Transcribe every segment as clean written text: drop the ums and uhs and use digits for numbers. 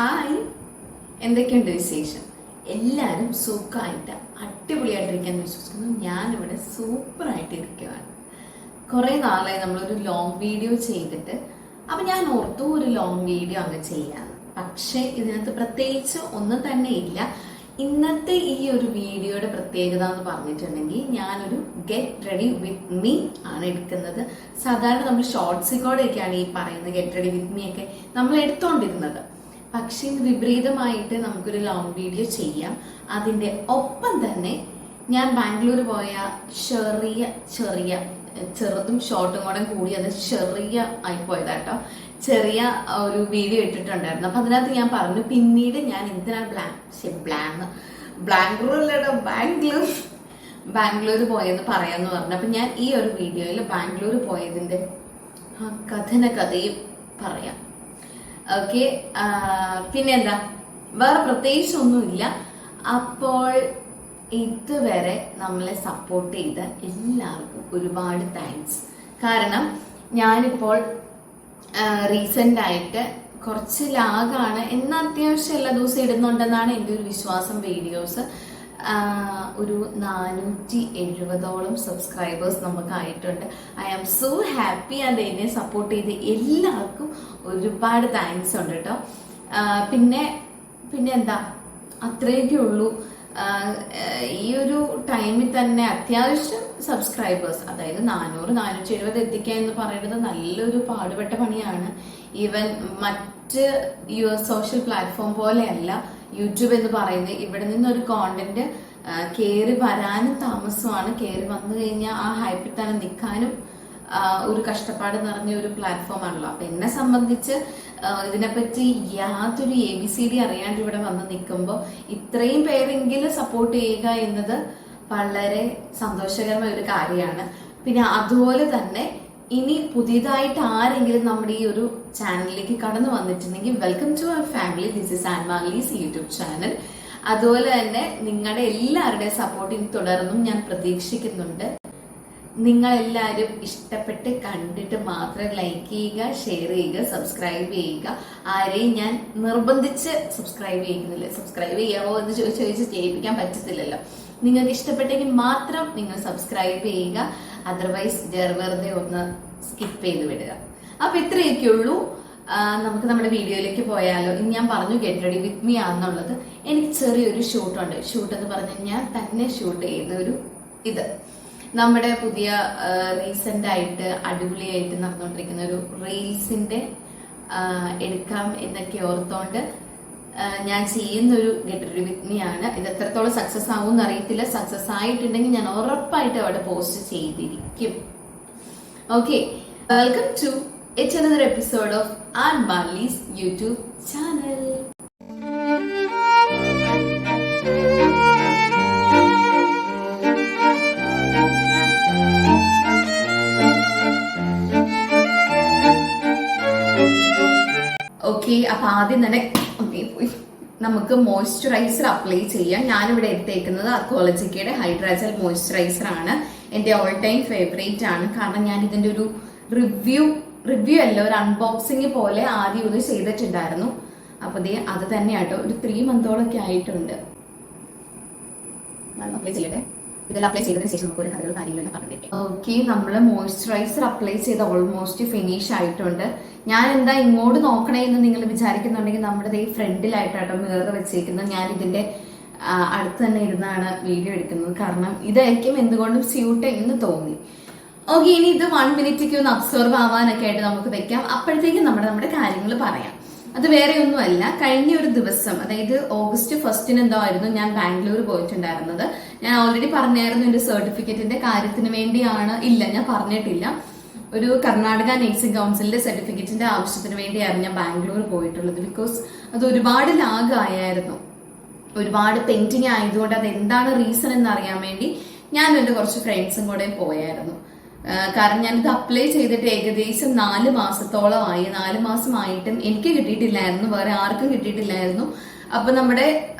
Hi, എന്തൊക്കെയുണ്ട് വിശേഷം? എല്ലാവരും സുഖമായിട്ട് അടിപൊളിയായിട്ടിരിക്കാൻ വിശ്വസിക്കുന്നു. ഞാനിവിടെ സൂപ്പറായിട്ട് ഇരിക്കുകയാണ്. കുറേ നാളായി നമ്മളൊരു ലോങ് വീഡിയോ ചെയ്തിട്ട്, അപ്പം ഞാൻ ഓർത്തു ഒരു ലോങ് വീഡിയോ അങ്ങ് ചെയ്യാന്ന്. പക്ഷേ ഇതിനകത്ത് പ്രത്യേകിച്ച് ഒന്നും തന്നെ ഇല്ല. ഇന്നത്തെ ഈ ഒരു വീഡിയോയുടെ പ്രത്യേകത എന്ന് പറഞ്ഞിട്ടുണ്ടെങ്കിൽ ഞാനൊരു ഗെറ്റ് റെഡി വിത്ത് മീ ആണ് എടുക്കുന്നത്. സാധാരണ നമ്മൾ ഷോർട്സിലൂടെയൊക്കെയാണ് ഈ പറയുന്നത് ഗെറ്റ് റെഡി വിത്ത് മീ ഒക്കെ നമ്മൾ എടുത്തോണ്ടിരുന്നത്. പക്ഷേ വിപരീതമായിട്ട് നമുക്കൊരു ലോങ് വീഡിയോ ചെയ്യാം. അതിൻ്റെ ഒപ്പം തന്നെ ഞാൻ ബാംഗ്ലൂർ പോയ ചെറുതും ഷോർട്ടും കൂടെ കൂടി അത് ചെറിയ ആയിപ്പോയതാട്ടോ. ചെറിയ ഒരു വീഡിയോ ഇട്ടിട്ടുണ്ടായിരുന്നു. അപ്പൊ അതിനകത്ത് ഞാൻ പറഞ്ഞു പിന്നീട് ഞാൻ എന്തിനാണ് ബാംഗ്ലൂർ പോയെന്ന് പറയാന്ന് പറഞ്ഞു. അപ്പൊ ഞാൻ ഈ ഒരു വീഡിയോയിൽ ബാംഗ്ലൂർ പോയതിന്റെ കഥയും പറയാം. ഓക്കെ, പിന്നെന്താ, വേറെ പ്രത്യേകിച്ചൊന്നുമില്ല. അപ്പോൾ ഇതുവരെ നമ്മളെ സപ്പോർട്ട് ചെയ്ത എല്ലാവർക്കും ഒരുപാട് താങ്ക്സ്. കാരണം ഞാനിപ്പോൾ റീസെന്റ് ആയിട്ട് കുറച്ച് ലാഗാണ്, എന്നാൽ അത്യാവശ്യം എല്ലാ ദിവസവും ഇടുന്നുണ്ടെന്നാണ് എൻ്റെ ഒരു വിശ്വാസം. വീഡിയോസ് ഒരു 470ഓളം സബ്സ്ക്രൈബേഴ്സ് നമുക്ക് ആയിട്ടുണ്ട്. I am so happy. And എന്നെ സപ്പോർട്ട് ചെയ്ത് എല്ലാവർക്കും ഒരുപാട് താങ്ക്സ് ഉണ്ട് കേട്ടോ. പിന്നെ എന്താ, അത്രയൊക്കെ ഉള്ളൂ. ഈ ഒരു ടൈമിൽ തന്നെ അത്യാവശ്യം സബ്സ്ക്രൈബേഴ്സ്, അതായത് 400-470 എത്തിക്കുക എന്ന് പറയുന്നത് നല്ലൊരു പാടുപെട്ട പണിയാണ്. ഈവൻ മറ്റ് സോഷ്യൽ പ്ലാറ്റ്ഫോം പോലെയല്ല യൂട്യൂബ് എന്ന് പറയുന്നത്. ഇവിടെ നിന്നൊരു കോണ്ടന്റ് കയറി വരാനും താമസമാണ്. കയറി വന്നു കഴിഞ്ഞാൽ ആ ഹൈപ്പിൽ തന്നെ നിൽക്കാനും ഒരു കഷ്ടപ്പാട് നിറഞ്ഞ ഒരു പ്ലാറ്റ്ഫോം ആണല്ലോ. അപ്പൊ എന്നെ സംബന്ധിച്ച് ഇതിനെപ്പറ്റി യാതൊരു ABCD അറിയാണ്ട് ഇവിടെ വന്ന് നിൽക്കുമ്പോൾ ഇത്രയും പേരെങ്കിലും സപ്പോർട്ട് ചെയ്യുക എന്നത് വളരെ സന്തോഷകരമായ ഒരു കാര്യമാണ്. പിന്നെ അതുപോലെ തന്നെ ഇനി പുതിയതായിട്ട് ആരെങ്കിലും നമ്മുടെ ഈ ഒരു ചാനലിലേക്ക് കടന്നു വന്നിട്ടുണ്ടെങ്കിൽ welcome to our family. This is ആൻമാലീസ് യൂട്യൂബ് ചാനൽ. അതുപോലെ തന്നെ നിങ്ങളുടെ എല്ലാവരുടെയും സപ്പോർട്ടിന് തുടർന്നും ഞാൻ പ്രതീക്ഷിക്കുന്നുണ്ട്. നിങ്ങളെല്ലാവരും ഇഷ്ടപ്പെട്ട് കണ്ടിട്ട് മാത്രം ലൈക്ക് ചെയ്യുക, ഷെയർ ചെയ്യുക, സബ്സ്ക്രൈബ് ചെയ്യുക. ആരെയും ഞാൻ നിർബന്ധിച്ച് സബ്സ്ക്രൈബ് ചെയ്യുന്നില്ല. സബ്സ്ക്രൈബ് ചെയ്യാവോ എന്ന് ചോദിച്ച് ചെയ്യിപ്പിക്കാൻ പറ്റത്തില്ലല്ലോ. നിങ്ങൾക്ക് ഇഷ്ടപ്പെട്ടെങ്കിൽ മാത്രം നിങ്ങൾ സബ്സ്ക്രൈബ് ചെയ്യുക. അതർവൈസ് വെറുതെ ഒന്ന് സ്കിപ്പ് ചെയ്ത് വിടുക. അപ്പൊ ഇത്രയൊക്കെ ഉള്ളൂ. നമുക്ക് നമ്മുടെ വീഡിയോയിലേക്ക് പോയാലോ. ഇനി ഞാൻ പറഞ്ഞു ഗെറ്റ് റെഡി വിത്ത് മീ ആണെന്നുള്ളത്. എനിക്ക് ചെറിയൊരു ഷൂട്ടുണ്ട്. ഷൂട്ട് എന്ന് പറഞ്ഞാൽ ഞാൻ തന്നെ ഷൂട്ട് ചെയ്യുന്ന ഒരു ഇത് നമ്മുടെ പുതിയ റീസെന്റ് ആയിട്ട് അടിപൊളിയായിട്ട് നടന്നുകൊണ്ടിരിക്കുന്ന ഒരു റീൽസിന്റെ എടുക്കാം എന്നൊക്കെ ഓർത്തോണ്ട് ഞാൻ ചെയ്യുന്നൊരു ഗെറ്റ് റെഡി വിത്ത് മീ ആണ്. ഇത് എത്രത്തോളം സക്സസ് ആവും എന്ന് അറിയത്തില്ല. സക്സസ് ആയിട്ടുണ്ടെങ്കിൽ ഞാൻ ഉറപ്പായിട്ട് അവിടെ പോസ്റ്റ് ചെയ്തിരിക്കും. Okay, welcome to yet another episode of Anmali's YouTube channel. Okay, അപ്പൊ ആദ്യം തന്നെ നമുക്ക് മോയ്സ്ചറൈസർ അപ്ലൈ ചെയ്യാം. ഞാനിവിടെ എടുത്തേക്കുന്നത് അക്വാളജിക്കയുടെ ഹൈഡ്രാജൽ മോയ്സ്ചറൈസർ ആണ്. എൻ്റെ ഓൾ ടൈം ഫേവറേറ്റ് ആണ്. കാരണം ഞാൻ ഇതിന്റെ ഒരു റിവ്യൂ അല്ല, ഒരു അൺബോക്സിങ് പോലെ ആദ്യം ഇത് ചെയ്തിട്ടുണ്ടായിരുന്നു. അപ്പൊ അത് തന്നെയാട്ടോ. ഒരു 3 മന്തോളൊക്കെ ആയിട്ടുണ്ട്. അപ്ലൈ ചെയ്യട്ടെ. ഇതെല്ലാം അപ്ലൈ ചെയ്തതിന് ശേഷം നമുക്ക് ഒരു കഥകൾ കാര്യങ്ങളൊക്കെ പറഞ്ഞിരിക്കാം. ഓക്കെ, നമ്മൾ മോയ്സ്ചറൈസർ അപ്ലൈ ചെയ്ത് ഓൾമോസ്റ്റ് ഫിനിഷ് ആയിട്ടുണ്ട്. ഞാൻ എന്താ ഇങ്ങോട്ട് നോക്കണേ എന്ന് നിങ്ങൾ വിചാരിക്കുന്നുണ്ടെങ്കിൽ നമ്മുടെ ഈ ഫ്രണ്ടിലായിട്ടാട്ടോ മിറർ വെച്ചേക്കുന്നത്. ഞാൻ ഇതിന്റെ അടുത്ത് തന്നെ ഇരുന്നാണ് വീഡിയോ എടുക്കുന്നത്. കാരണം ഇതായിരിക്കും എന്തുകൊണ്ടും സ്യൂട്ട് എന്ന് തോന്നി. ഓക്കെ, ഇനി ഇത് 1 മിനിറ്റേക്ക് ഒന്ന് അബ്സോർവ് ആവാനൊക്കെ ആയിട്ട് നമുക്ക് വെക്കാം. അപ്പോഴത്തേക്കും നമ്മുടെ കാര്യങ്ങൾ പറയാം. അത് വേറെ ഒന്നുമല്ല, കഴിഞ്ഞ ഒരു ദിവസം, അതായത് August 1 എന്തായിരുന്നു ഞാൻ ബാംഗ്ലൂർ പോയിട്ടുണ്ടായിരുന്നത്. ഞാൻ ഓൾറെഡി പറഞ്ഞായിരുന്നു എന്റെ സർട്ടിഫിക്കറ്റിന്റെ കാര്യത്തിന് വേണ്ടിയാണ്. ഇല്ല, ഞാൻ പറഞ്ഞിട്ടില്ല. ഒരു കർണാടക നേഴ്സിംഗ് കൗൺസിലിന്റെ സർട്ടിഫിക്കറ്റിന്റെ ആവശ്യത്തിന് വേണ്ടിയായിരുന്നു ഞാൻ ബാംഗ്ലൂർ പോയിട്ടുള്ളത്. ബിക്കോസ് അത് ഒരുപാട് ലാഗ് ആയായിരുന്നു, ഒരുപാട് പെൻഡിങ് ആയതുകൊണ്ട് അത് എന്താണ് റീസൺ എന്ന് അറിയാൻ വേണ്ടി ഞാനും എന്റെ കുറച്ച് ഫ്രണ്ട്സും കൂടെ പോയായിരുന്നു. കാരണം ഞാനിത് അപ്ലൈ ചെയ്തിട്ട് ഏകദേശം 4 മാസത്തോളമായി. 4 മാസമായിട്ടും എനിക്ക് കിട്ടിയിട്ടില്ലായിരുന്നു, വേറെ ആർക്കും കിട്ടിയിട്ടില്ലായിരുന്നു. അപ്പൊ നമ്മുടെ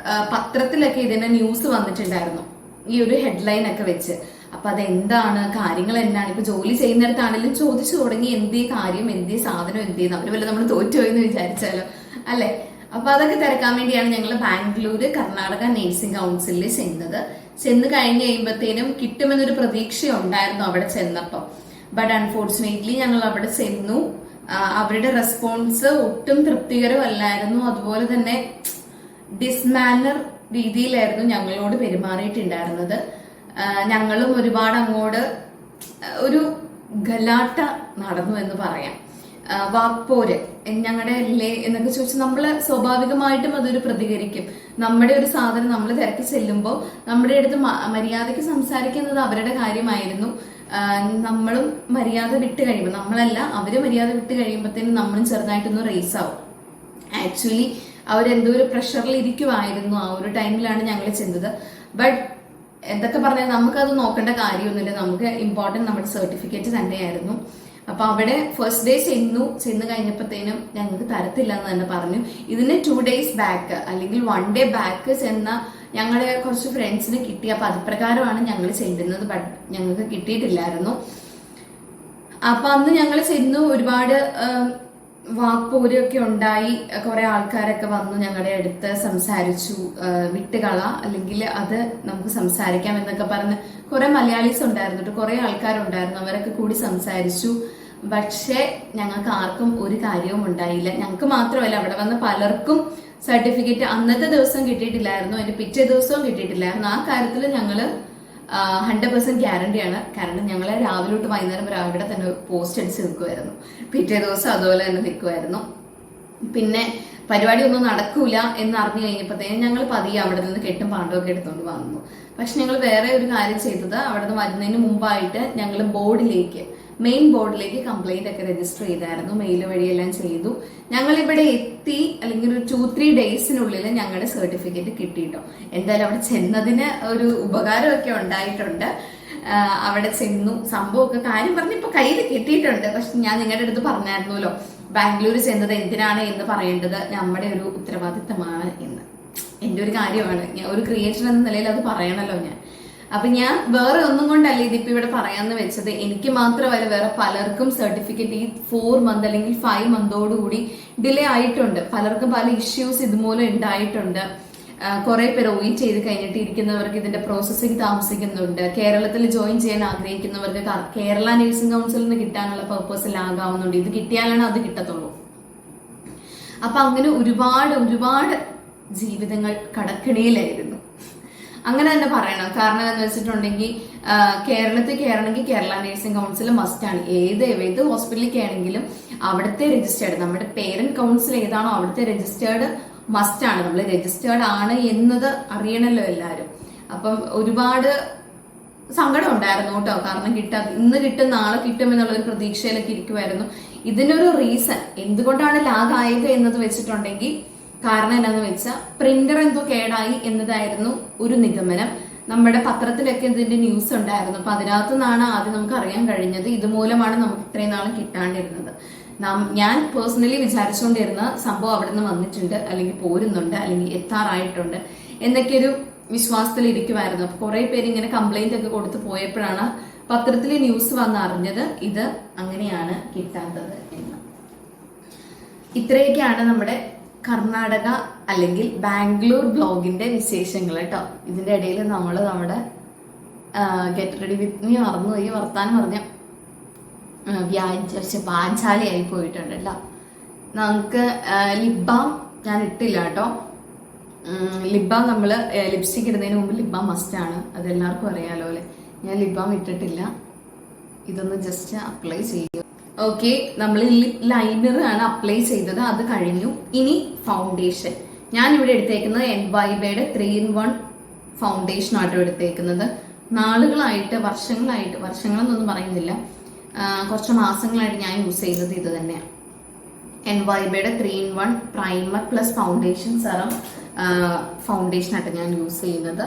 പത്രത്തിലൊക്കെ ഇതിന്റെ ന്യൂസ് വന്നിട്ടുണ്ടായിരുന്നു, ഈ ഒരു ഹെഡ്ലൈൻ ഒക്കെ വെച്ച്. അപ്പൊ അതെന്താണ്, കാര്യങ്ങൾ എന്താണ്, ഇപ്പൊ ജോലി ചെയ്യുന്നിടത്താണെങ്കിലും ചോദിച്ചു തുടങ്ങി എന്തേ കാര്യം, എന്തേ സാധനം, എന്തേന്ന്. അവര് വല്ല നമ്മൾ തോറ്റുപോയെന്ന് വിചാരിച്ചാലോ, അല്ലെ? അപ്പൊ അതൊക്കെ തിരക്കാൻ വേണ്ടിയാണ് ഞങ്ങൾ ബാംഗ്ലൂര് കർണാടക നേഴ്സിംഗ് കൗൺസിലിൽ ചെന്ന് കഴിഞ്ഞ് കഴിയുമ്പോഴത്തേനും കിട്ടുമെന്നൊരു പ്രതീക്ഷ ഉണ്ടായിരുന്നു അവിടെ ചെന്നപ്പോൾ. ബട്ട് അൺഫോർച്ചുനേറ്റ്ലി ഞങ്ങൾ അവിടെ ചെന്നു. അവരുടെ റെസ്പോൺസ് ഒട്ടും തൃപ്തികരമല്ലായിരുന്നു. അതുപോലെ തന്നെ ഡിസ്മാനർ രീതിയിലായിരുന്നു ഞങ്ങളോട് പെരുമാറിയിട്ടുണ്ടായിരുന്നത്. ഞങ്ങളും ഒരുപാട് അങ്ങോട്ട് ഒരു ഗലാട്ട നടന്നു എന്ന് പറയാം. വാക്പോര് ഞങ്ങളുടെ അല്ലേ എന്നൊക്കെ ചോദിച്ചാൽ നമ്മൾ സ്വാഭാവികമായിട്ടും അതൊരു പ്രതികരിക്കും. നമ്മുടെ ഒരു സാധനം നമ്മൾ തിരക്കി ചെല്ലുമ്പോൾ നമ്മുടെ അടുത്ത് മര്യാദയ്ക്ക് സംസാരിക്കുന്നത് അവരുടെ കാര്യമായിരുന്നു. നമ്മളും മര്യാദ വിട്ട് കഴിയുമ്പോൾ, നമ്മളല്ല അവര് മര്യാദ വിട്ട് കഴിയുമ്പോഴത്തേനും നമ്മളും ചെറുതായിട്ടൊന്ന് റേസ് ആവും. ആക്ച്വലി അവരെന്തോ ഒരു പ്രഷറിൽ ഇരിക്കുമായിരുന്നു. ആ ഒരു ടൈമിലാണ് ഞങ്ങൾ ചെന്നത്. ബട്ട് എന്തൊക്കെ പറഞ്ഞാൽ നമുക്കത് നോക്കേണ്ട കാര്യമൊന്നുമില്ല. നമുക്ക് ഇമ്പോർട്ടൻറ്റ് നമ്മുടെ സർട്ടിഫിക്കറ്റ് തന്നെയായിരുന്നു. അപ്പൊ അവിടെ ഫസ്റ്റ് ഡേ ചെന്ന് കഴിഞ്ഞപ്പോഴത്തേനും ഞങ്ങൾക്ക് തരത്തില്ല എന്ന് തന്നെ പറഞ്ഞു. ഇതിന് 2 days ബാക്ക് അല്ലെങ്കിൽ 1 day ബാക്ക് ചെന്ന ഞങ്ങളുടെ കുറച്ച് ഫ്രണ്ട്സിന് കിട്ടി. അപ്പൊ അതുപ്രകാരമാണ് ഞങ്ങൾ ചെല്ലുന്നത്. ബട്ട് ഞങ്ങൾക്ക് കിട്ടിയിട്ടില്ലായിരുന്നു. അപ്പൊ അന്ന് ഞങ്ങൾ ചെന്നു. ഒരുപാട് വാക്പോരൊക്കെ ഉണ്ടായി. കുറെ ആൾക്കാരൊക്കെ വന്നു ഞങ്ങളുടെ അടുത്ത് സംസാരിച്ചു. വിട്ടുകള അല്ലെങ്കിൽ അത് നമുക്ക് സംസാരിക്കാം എന്നൊക്കെ പറഞ്ഞ് കുറെ മലയാളീസ് ഉണ്ടായിരുന്നു, കുറെ ആൾക്കാരുണ്ടായിരുന്നു. അവരൊക്കെ കൂടി സംസാരിച്ചു. പക്ഷെ ഞങ്ങൾക്ക് ആർക്കും ഒരു കാര്യവും ഉണ്ടായില്ല. ഞങ്ങൾക്ക് മാത്രമല്ല, അവിടെ വന്ന പലർക്കും സർട്ടിഫിക്കറ്റ് അന്നത്തെ ദിവസം കിട്ടിയിട്ടില്ലായിരുന്നു, അതിന്റെ പിറ്റേ ദിവസവും കിട്ടിയിട്ടില്ലായിരുന്നു. ആ കാര്യത്തിൽ ഞങ്ങള് 100% ഗ്യാരണ്ടിയാണ്. കാരണം ഞങ്ങളെ രാവിലെ തൊട്ട് വൈകുന്നേരം വരെ അവിടെ തന്നെ പോസ്റ്റ് അടിച്ച് നിൽക്കുമായിരുന്നു. പിറ്റേ ദിവസം അതുപോലെ തന്നെ നിൽക്കുമായിരുന്നു. പിന്നെ പരിപാടി ഒന്നും നടക്കൂല എന്ന് അറിഞ്ഞു കഴിഞ്ഞപ്പോഴത്തേനും ഞങ്ങൾ പതിയെ അവിടെ നിന്ന് കെട്ടും പാണ്ടൊക്കെ എടുത്തുകൊണ്ട് വന്നു. പക്ഷെ ഞങ്ങൾ വേറെ ഒരു കാര്യം ചെയ്തത്, അവിടെ നിന്ന് വരുന്നതിന് മുമ്പായിട്ട് ഞങ്ങൾ മെയിൻ ബോർഡിലേക്ക് കംപ്ലൈന്റ് ഒക്കെ രജിസ്റ്റർ ചെയ്തായിരുന്നു. മെയിൽ വഴിയെല്ലാം ചെയ്തു. ഞങ്ങൾ ഇവിടെ എത്തി അല്ലെങ്കിൽ ഒരു 2-3 daysനുള്ളിൽ ഞങ്ങളുടെ സർട്ടിഫിക്കറ്റ് കിട്ടിയിട്ടോ. എന്തായാലും അവിടെ ചെന്നതിന് ഒരു ഉപകാരമൊക്കെ ഉണ്ടായിട്ടുണ്ട്. അവിടെ ചെന്നു, സംഭവമൊക്കെ കാര്യം പറഞ്ഞ് ഇപ്പൊ കയ്യിൽ കിട്ടിയിട്ടുണ്ട്. പക്ഷെ ഞാൻ നിങ്ങളുടെ അടുത്ത് പറഞ്ഞായിരുന്നല്ലോ, ബാംഗ്ലൂർ ചെന്നത് എന്തിനാണ് എന്ന് പറയേണ്ടത് നമ്മുടെ ഒരു ഉത്തരവാദിത്തമാണ് എന്ന്. എന്റെ ഒരു കാര്യമാണ്, ഞാൻ ഒരു ക്രിയേറ്റർ എന്ന നിലയിൽ അത് പറയണല്ലോ ഞാൻ. അപ്പൊ ഞാൻ വേറെ ഒന്നും കൊണ്ടല്ല ഇതിപ്പോ ഇവിടെ പറയാന്ന് വെച്ചത്. എനിക്ക് മാത്രമല്ല, വേറെ പലർക്കും സർട്ടിഫിക്കറ്റ് ഈ 4 month അല്ലെങ്കിൽ 5 monthോടുകൂടി ഡിലേ ആയിട്ടുണ്ട്. പലർക്കും പല ഇഷ്യൂസ് ഇതുമൂലം ഉണ്ടായിട്ടുണ്ട്. കുറെ പേര് OET ചെയ്ത് കഴിഞ്ഞിട്ട് ഇരിക്കുന്നവർക്ക് ഇതിന്റെ പ്രോസസ്സിംഗ് താമസിക്കുന്നുണ്ട്. കേരളത്തിൽ ജോയിൻ ചെയ്യാൻ ആഗ്രഹിക്കുന്നവർക്ക് കേരള നേഴ്സിംഗ് കൗൺസിലിൽ നിന്ന് കിട്ടാനുള്ള പർപ്പസിൽ ആകാവുന്നുണ്ട്. ഇത് കിട്ടിയാലാണ് അത് കിട്ടത്തുള്ളൂ. അപ്പൊ അങ്ങനെ ഒരുപാട് ജീവിതങ്ങൾ കടക്കിണിയിലായിരുന്നു. അങ്ങനെ തന്നെ പറയണം. കാരണം എന്ന് വെച്ചിട്ടുണ്ടെങ്കിൽ കേരളത്തിൽ കയറണമെങ്കിൽ കേരള നേഴ്സിംഗ് കൗൺസിൽ മസ്റ്റാണ്. ഏത് ഹോസ്പിറ്റലിൽ കയറണമെങ്കിലും അവിടുത്തെ രജിസ്റ്റേർഡ്, നമ്മുടെ പേരന്റ് കൗൺസിൽ ഏതാണോ അവിടുത്തെ രജിസ്റ്റേർഡ് മസ്റ്റാണ്. നമ്മൾ രജിസ്റ്റേർഡ് ആണ് എന്നത് അറിയണല്ലോ എല്ലാവരും. അപ്പം ഒരുപാട് സങ്കടം ഉണ്ടായിരുന്നു കേട്ടോ. കാരണം ഇന്ന് കിട്ടും നാളെ കിട്ടും എന്നുള്ള ഒരു പ്രതീക്ഷയിലൊക്കെ ഇരിക്കുമായിരുന്നു. ഇതിനൊരു റീസൺ എന്തുകൊണ്ടാണ് ലാഗ് ആയത് എന്നത് വെച്ചിട്ടുണ്ടെങ്കിൽ, കാരണം എന്താന്ന് വെച്ചാൽ പ്രിന്റർ എന്തോ കേടായി എന്നതായിരുന്നു ഒരു നിഗമനം. നമ്മുടെ പത്രത്തിലൊക്കെ ഇതിന്റെ ന്യൂസ് ഉണ്ടായിരുന്നു. അപ്പൊ അതിനകത്തു നിന്നാണ് ആദ്യം നമുക്ക് അറിയാൻ കഴിഞ്ഞത് ഇതുമൂലമാണ് നമുക്ക് ഇത്രയും നാളും കിട്ടാണ്ടിരുന്നത്. ഞാൻ പേഴ്സണലി വിചാരിച്ചുകൊണ്ടിരുന്ന സംഭവം അവിടെ നിന്ന് വന്നിട്ടുണ്ട്, അല്ലെങ്കിൽ പോരുന്നുണ്ട്, അല്ലെങ്കിൽ എത്താറായിട്ടുണ്ട് എന്നൊക്കെ ഒരു വിശ്വാസത്തിൽ ഇരിക്കുമായിരുന്നു. അപ്പൊ കുറെ പേര് ഇങ്ങനെ കംപ്ലൈന്റ് ഒക്കെ കൊടുത്തു പോയപ്പോഴാണ് പത്രത്തിലെ ന്യൂസ് വന്ന് അറിഞ്ഞത് ഇത് അങ്ങനെയാണ് കിട്ടാത്തത് എന്ന്. ഇത്രയൊക്കെയാണ് നമ്മുടെ കർണാടക അല്ലെങ്കിൽ ബാംഗ്ലൂർ ബ്ലോഗിന്റെ വിശേഷങ്ങൾ കേട്ടോ. ഇതിന്റെ ഇടയിൽ നമ്മുടെ ഗെറ്റ് റെഡി വിത്ത് മീ മറന്നുപോയി. വർത്താനം പറഞ്ഞ പാഞ്ചാലിയായി പോയിട്ടുണ്ട് കേട്ടോ. നമുക്ക് ലിപ് ബാം ഞാൻ ഇട്ടില്ല കേട്ടോ. ലിപ് ബാം നമ്മള് ലിപ്സ്റ്റിക് ഇടുന്നതിന് മുമ്പ് ലിപ് ബാം മസ്റ്റ് ആണ്, അതെല്ലാവർക്കും അറിയാലോ അല്ലെ. ഞാൻ ലിപ് ബാം ഇട്ടിട്ടില്ല. ഇതൊന്ന് ജസ്റ്റ് അപ്ലൈ ചെയ്യും. ഓക്കെ, നമ്മൾ ലിപ് ലൈനർ ആണ് അപ്ലൈ ചെയ്തത്, അത് കഴിഞ്ഞു. ഇനി ഫൗണ്ടേഷൻ. ഞാൻ ഇവിടെ എടുത്തേക്കുന്നത് NYBയുടെ 3-in-1 ഫൗണ്ടേഷൻ ആട്ടോ എടുത്തേക്കുന്നത്. നാളുകളായിട്ട് വർഷങ്ങളെന്നൊന്നും പറയുന്നില്ല, കുറച്ച് മാസങ്ങളായിട്ട് ഞാൻ യൂസ് ചെയ്യുന്നത് ഇത് തന്നെയാണ്. NYBയുടെ 3-in-1 primer plus foundation serum foundation ആയിട്ട് ഞാൻ യൂസ് ചെയ്യുന്നത്.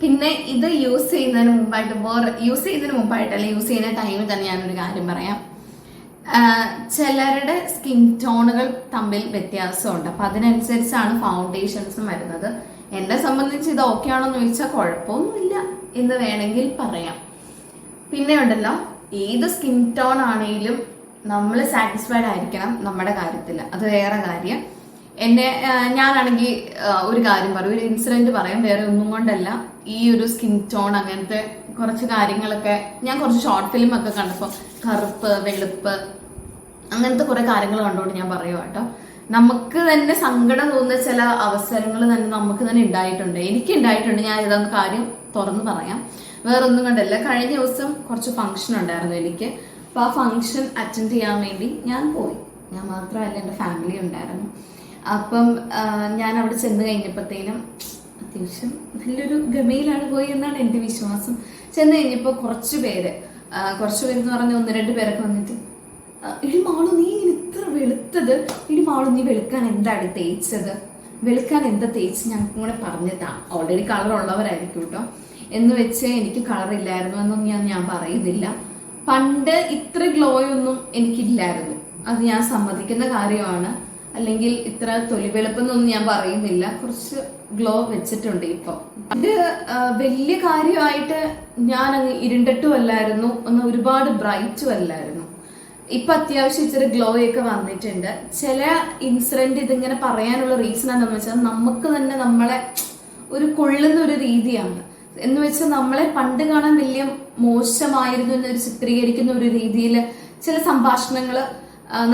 പിന്നെ ഇത് യൂസ് ചെയ്യുന്നതിന് മുമ്പായിട്ട് അല്ലെങ്കിൽ യൂസ് ചെയ്യുന്ന ടൈമിൽ തന്നെ ഞാനൊരു കാര്യം പറയാം. ചിലരുടെ സ്കിൻ ടോണുകൾ തമ്മിൽ വ്യത്യാസമുണ്ട്. അപ്പൊ അതിനനുസരിച്ചാണ് ഫൗണ്ടേഷൻസും വരുന്നത്. എന്നെ സംബന്ധിച്ച് ഇത് ഓക്കെ ആണോ എന്ന് ചോദിച്ചാൽ കുഴപ്പമൊന്നുമില്ല എന്ന് വേണമെങ്കിൽ പറയാം. പിന്നെ ഉണ്ടല്ലോ, ഏത് സ്കിൻ ടോൺ ആണെങ്കിലും നമ്മൾ സാറ്റിസ്ഫൈഡ് ആയിരിക്കണം നമ്മുടെ കാര്യത്തിൽ, അത് വേറെ കാര്യം. ഞാനാണെങ്കിൽ ഒരു കാര്യം പറയും, ഒരു ഇൻസിഡന്റ് പറയാം, വേറെ ഒന്നും കൊണ്ടല്ല. ഈ ഒരു സ്കിൻ ടോൺ അങ്ങനത്തെ കുറച്ച് കാര്യങ്ങളൊക്കെ ഞാൻ കുറച്ച് ഷോർട്ട് ഫിലിം ഒക്കെ കണ്ടപ്പോൾ കറുപ്പ് വെളുപ്പ് അങ്ങനത്തെ കുറെ കാര്യങ്ങൾ കണ്ടുകൊണ്ട് ഞാൻ പറയുക കേട്ടോ. നമുക്ക് തന്നെ സങ്കടം തോന്നുന്ന ചില അവസരങ്ങൾ തന്നെ നമുക്ക് തന്നെ ഉണ്ടായിട്ടുണ്ട്, എനിക്ക് ഉണ്ടായിട്ടുണ്ട്. ഞാൻ ഇതൊന്ന് കാര്യം തുറന്ന് പറയാം, വേറൊന്നും കണ്ടല്ല. കഴിഞ്ഞ ദിവസം കുറച്ച് ഫംഗ്ഷൻ ഉണ്ടായിരുന്നു എനിക്ക്. അപ്പൊ ആ ഫംഗ്ഷൻ അറ്റൻഡ് ചെയ്യാൻ വേണ്ടി ഞാൻ പോയി. ഞാൻ മാത്രമല്ല, എൻ്റെ ഫാമിലി ഉണ്ടായിരുന്നു. അപ്പം ഞാൻ അവിടെ ചെന്ന് കഴിഞ്ഞപ്പോഴത്തേനും അത്യാവശ്യം നല്ലൊരു ഗമയിലാണ് പോയി എന്നാണ് എൻ്റെ വിശ്വാസം. ചെന്ന് കഴിഞ്ഞപ്പോൾ കുറച്ച് പേര് എന്ന് പറഞ്ഞ 1-2 പേരൊക്കെ വന്നിട്ട്, ഇടി മാളു നീ ഇങ്ങനെ ഇത്ര വെളുത്തത്, ഇടി മാളു നീ വെളുക്കാൻ എന്താണ് തേച്ചത്, വെളുക്കാൻ എന്താ തേച്ച് ഞങ്ങൾക്ക് കൂടെ പറഞ്ഞതാ. ഓൾറെഡി കളർ ഉള്ളവരായിരിക്കും കേട്ടോ. എന്ന് വെച്ച് എനിക്ക് കളർ ഇല്ലായിരുന്നു എന്നൊന്നും ഞാൻ പറയുന്നില്ല. പണ്ട് ഇത്ര ഗ്ലോയൊന്നും എനിക്കില്ലായിരുന്നു, അത് ഞാൻ സമ്മതിക്കുന്ന കാര്യമാണ്. അല്ലെങ്കിൽ ഇത്ര തൊലി വെളുപ്പെന്നൊന്നും ഞാൻ പറയുന്നില്ല, കുറച്ച് ഗ്ലോ വെച്ചിട്ടുണ്ട് ഇപ്പൊ. ഇത് വലിയ കാര്യമായിട്ട് ഞാൻ അങ്ങ് ഇരുണ്ടിട്ടും അല്ലായിരുന്നു, ഒന്ന് ഒരുപാട് ബ്രൈറ്റും അല്ലായിരുന്നു. ഇപ്പൊ അത്യാവശ്യം ഇച്ചിരി ഗ്ലോ ഒക്കെ വന്നിട്ടുണ്ട്. ചില ഇൻസിഡന്റ് ഇതിങ്ങനെ പറയാനുള്ള റീസൺ എന്താണെന്ന് വെച്ചാൽ നമുക്ക് തന്നെ നമ്മളെ ഒരു കൊള്ളുന്ന ഒരു രീതിയാണ്. എന്ന് വെച്ചാൽ നമ്മളെ പണ്ട് കാണാൻ വലിയ മോശമായിരുന്നു എന്നൊരു ചിത്രീകരിക്കുന്ന ഒരു രീതിയിൽ ചില സംഭാഷണങ്ങൾ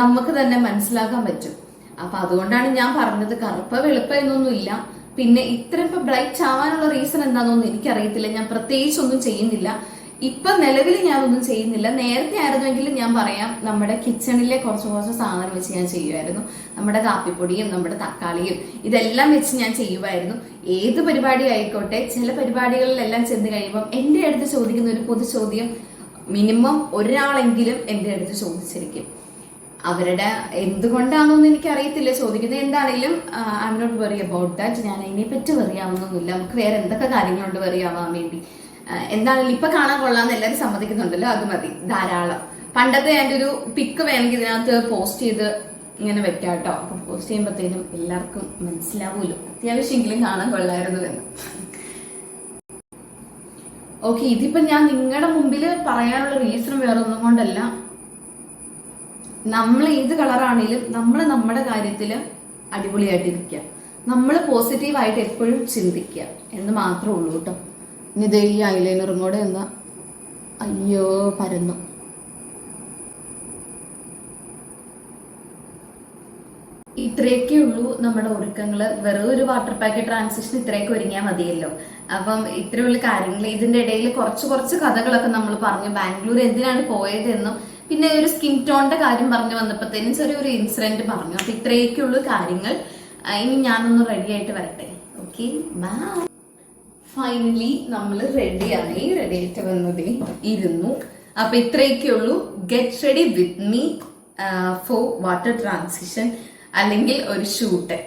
നമുക്ക് തന്നെ മനസ്സിലാക്കാൻ പറ്റും. അപ്പൊ അതുകൊണ്ടാണ് ഞാൻ പറഞ്ഞത് കറുപ്പ് വെളുപ്പ് എന്നൊന്നുമില്ല. പിന്നെ ഇത്രയും ഇപ്പൊ ബ്രൈറ്റ് ആവാനുള്ള റീസൺ എന്താണെന്നൊന്നും എനിക്കറിയത്തില്ല. ഞാൻ പ്രത്യേകിച്ച് ഒന്നും ചെയ്യുന്നില്ല ഇപ്പൊ നിലവിൽ, ഞാനൊന്നും ചെയ്യുന്നില്ല. നേരത്തെ ആയിരുന്നെങ്കിൽ ഞാൻ പറയാം, നമ്മുടെ കിച്ചണിലെ കുറച്ച് സാധനം വെച്ച് ഞാൻ ചെയ്യുമായിരുന്നു. നമ്മുടെ കാപ്പിപ്പൊടിയും നമ്മുടെ തക്കാളിയും ഇതെല്ലാം വെച്ച് ഞാൻ ചെയ്യുമായിരുന്നു. ഏത് പരിപാടി ആയിക്കോട്ടെ, ചില പരിപാടികളിലെല്ലാം ചെന്ന് കഴിയുമ്പോൾ എൻ്റെ അടുത്ത് ചോദിക്കുന്ന ഒരു പൊതു ചോദ്യം മിനിമം ഒരാളെങ്കിലും എൻ്റെ അടുത്ത് ചോദിച്ചിരിക്കും. അവരുടെ എന്തുകൊണ്ടാണെന്നൊന്നും എനിക്ക് അറിയത്തില്ല ചോദിക്കുന്നത്. എന്താണെങ്കിലും I am not very about that. ഞാൻ അതിനെപ്പറ്റി വെറി ആവുന്നൊന്നുമില്ല. നമുക്ക് വേറെ എന്തൊക്കെ കാര്യങ്ങളുണ്ട് വെറി ആവാൻ വേണ്ടി. എന്താണെങ്കിലും ഇപ്പൊ കാണാൻ കൊള്ളാന്ന് എല്ലാവരും സമ്മതിക്കുന്നുണ്ടല്ലോ, അത് മതി, ധാരാളം. പണ്ടത്തെ എൻ്റെ ഒരു പിക്ക് വേണമെങ്കിൽ ഇതിനകത്ത് പോസ്റ്റ് ചെയ്ത് ഇങ്ങനെ വെക്കാം കേട്ടോ. അപ്പൊ പോസ്റ്റ് ചെയ്യുമ്പോഴത്തേനും എല്ലാവർക്കും മനസ്സിലാവൂല്ലോ അത്യാവശ്യമെങ്കിലും കാണാൻ കൊള്ളായിരുന്നു എന്ന്. ഓക്കെ, ഇതിപ്പോ ഞാൻ നിങ്ങളുടെ മുമ്പിൽ പറയാനുള്ള റീസൺ വേറെ ഒന്നും കൊണ്ടല്ല. നമ്മൾ ഏത് കളറാണെങ്കിലും നമ്മൾ നമ്മുടെ കാര്യത്തില് അടിപൊളിയായിട്ടിരിക്കുക, നമ്മൾ പോസിറ്റീവായിട്ട് എപ്പോഴും ചിന്തിക്കുക എന്ന് മാത്രമേ ഉള്ളൂ കേട്ടോ. ഇനി ഇതേ ഈ ഐലൈനറും കൂടെ എന്താ, അയ്യോ പരന്നു. ഇത്രയൊക്കെ ഉള്ളൂ നമ്മുടെ ഒരുക്കങ്ങള്. വെറും ഒരു വാട്ടർ പാക്കറ്റ് ട്രാൻസിഷൻ ഇത്രയൊക്കെ ഒരുങ്ങിയാൽ മതിയല്ലോ. അപ്പം ഇത്രയുള്ള കാര്യങ്ങൾ, ഇതിന്റെ ഇടയിൽ കുറച്ച് കഥകളൊക്കെ നമ്മൾ പറഞ്ഞു. ബാംഗ്ലൂർ എന്തിനാണ് പോയതെന്നും പിന്നെ ഒരു സ്കിൻ ടോണിന്റെ കാര്യം പറഞ്ഞു വന്നപ്പോഴത്തേനും ചെറിയൊരു ഇൻസിഡന്റ് പറഞ്ഞു. അപ്പൊ ഇത്രയൊക്കെ ഉള്ളൂ കാര്യങ്ങൾ. ഇനി ഞാനൊന്ന് റെഡി ആയിട്ട് വരട്ടെ. Okay, bye. ഫൈനലി നമ്മൾ റെഡി ആയിട്ട് വന്നതേ ഇരുന്നു. അപ്പൊ ഇത്രയൊക്കെ ഉള്ളൂ. Get ready with me for water transition അല്ലെങ്കിൽ ഒരു ഷൂട്ട്.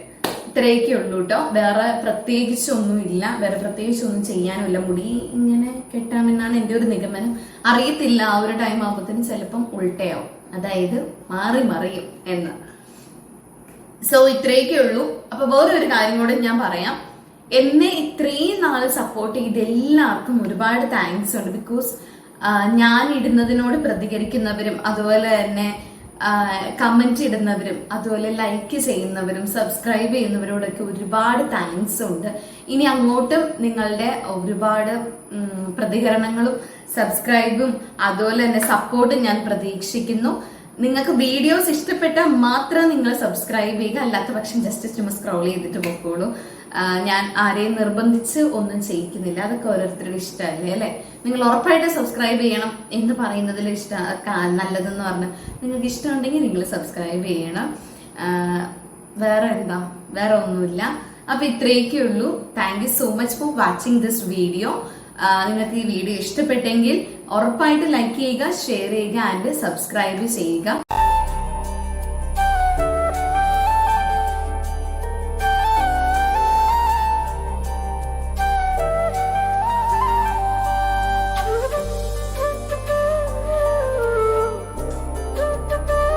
ഇത്രയൊക്കെ ഉള്ളൂ കേട്ടോ. വേറെ പ്രത്യേകിച്ചൊന്നുമില്ല, വേറെ പ്രത്യേകിച്ചൊന്നും ചെയ്യാനുമില്ല. മുടി ഇങ്ങനെ കെട്ടാമെന്നാണ് എൻ്റെ ഒരു നിഗമനം. അറിയത്തില്ല, ആ ഒരു ടൈം ആകുമ്പോഴത്തേനും ചിലപ്പം ഉൾട്ടയാവും, അതായത് മാറി മറിയും എന്ന്. സോ ഇത്രയൊക്കെ ഉള്ളൂ. അപ്പൊ വേറൊരു കാര്യം കൂടെ ഞാൻ പറയാം. എന്നെ ഇത്രയും നാള് സപ്പോർട്ട് ചെയ്ത് എല്ലാവർക്കും ഒരുപാട് താങ്ക്സ് ഉണ്ട്. ബിക്കോസ് ഞാൻ ഇടുന്നതിനോട് പ്രതികരിക്കുന്നവരും അതുപോലെ തന്നെ കമന്റ് ഇടുന്നവരും അതുപോലെ ലൈക്ക് ചെയ്യുന്നവരും സബ്സ്ക്രൈബ് ചെയ്യുന്നവരോടൊക്കെ ഒരുപാട് താങ്ക്സ് ഉണ്ട്. ഇനി അങ്ങോട്ടും നിങ്ങളുടെ ഒരുപാട് പ്രതികരണങ്ങളും സബ്സ്ക്രൈബും അതുപോലെ തന്നെ സപ്പോർട്ടും ഞാൻ പ്രതീക്ഷിക്കുന്നു. നിങ്ങൾക്ക് വീഡിയോസ് ഇഷ്ടപ്പെട്ടാൽ മാത്രം നിങ്ങൾ സബ്സ്ക്രൈബ് ചെയ്യുക, അല്ലാത്ത പക്ഷം ജസ്റ്റ് ചുമ്മാ സ്ക്രോൾ ചെയ്തിട്ട് പോയിക്കോളൂ. ഞാൻ ആരെയും നിർബന്ധിച്ച് ഒന്നും ചെയ്യിക്കുന്നില്ല, അതൊക്കെ ഓരോരുത്തരുടെ ഇഷ്ടമല്ലേ അല്ലെ. നിങ്ങൾ ഉറപ്പായിട്ട് സബ്സ്ക്രൈബ് ചെയ്യണം എന്ന് പറയുന്നതിൽ നല്ലതെന്ന് പറഞ്ഞാൽ നിങ്ങൾക്ക് ഇഷ്ടമുണ്ടെങ്കിൽ നിങ്ങൾ സബ്സ്ക്രൈബ് ചെയ്യണം. വേറെ ഒന്നുമില്ല. അപ്പൊ ഇത്രയൊക്കെ ഉള്ളൂ. Thank you so much for watching this video. നിങ്ങൾക്ക് ഈ വീഡിയോ ഇഷ്ടപ്പെട്ടെങ്കിൽ ഉറപ്പായിട്ട് ലൈക്ക് ചെയ്യുക, ഷെയർ ചെയ്യുക ആൻഡ് സബ്സ്ക്രൈബ് ചെയ്യുക.